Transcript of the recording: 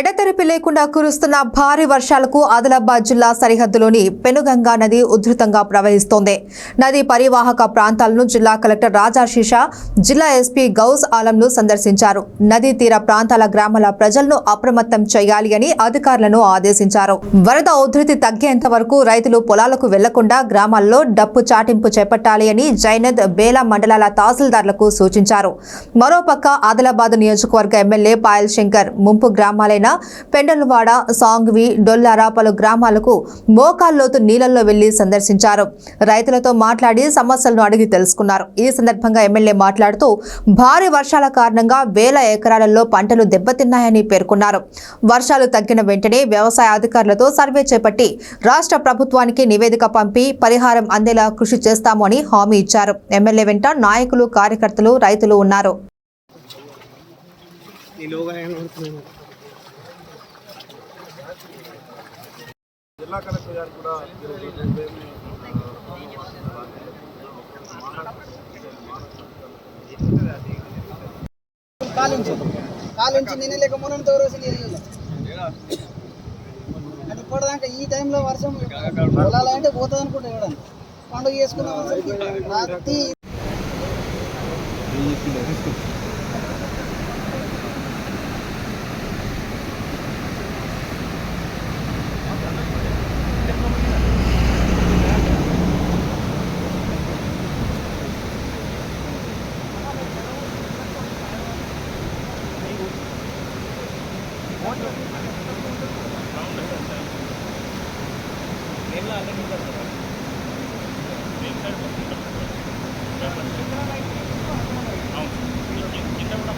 ఎడతెరిపి లేకుండా కురుస్తున్న భారీ వర్షాలకు ఆదిలాబాద్ జిల్లా సరిహద్దులోని పెనుగంగా నది ఉధృతంగా ప్రవహిస్తోంది. నది పరివాహక ప్రాంతాలను జిల్లా కలెక్టర్ రాజాశీష, జిల్లా ఎస్పీ గౌస్ ఆలంను సందర్శించారు. నదీ తీర ప్రాంతాల గ్రామాల ప్రజలను అప్రమత్తం చేయాలి అని అధికారులను ఆదేశించారు. వరద ఉధృతి తగ్గేంత వరకు రైతులు పొలాలకు వెళ్లకుండా గ్రామాల్లో డప్పు చాటింపు చేపట్టాలి అని జైనద్, బేలా మండలాల తహసీల్దార్లకు సూచించారు. మరోపక్క ఆదిలాబాద్ నియోజకవర్గ ఎమ్మెల్యే పాయల్ శంకర్ ముంపు గ్రామాలైన పెండలవాడ, సాంగ్వి, డొల్లార పలు గ్రామాలకు మోకాల్లోతు నీళ్లలో వెళ్లి సందర్శించారు. రైతులతో మాట్లాడి సమస్యలను అడిగి తెలుసుకున్నారు. ఈ సందర్భంగా ఎమ్మెల్యే మాట్లాడుతూ భారీ వర్షాల కారణంగా వేల ఎకరాలలో పంటలు దెబ్బతిన్నాయని పేర్కొన్నారు. వర్షాలు తగ్గిన వెంటనే వ్యవసాయ అధికారులతో సర్వే చేపట్టి రాష్ట్ర ప్రభుత్వానికి నివేదిక పంపి పరిహారం అందేలా కృషి చేస్తాము అని హామీ ఇచ్చారు. ఎమ్మెల్యే వెంట నాయకులు, కార్యకర్తలు, రైతులు ఉన్నారు. జిల్లా కలెక్టర్ గారు కూడా కాలించి నేను లేక మొన్నంతో రోజు ఇప్పటిదాకా ఈ టైంలో వర్షం పొలాలంటే పోతుంది అనుకుంటా. ఇవ్వడానికి పండుగ చేసుకున్నాం రాత్రి కింద కూడా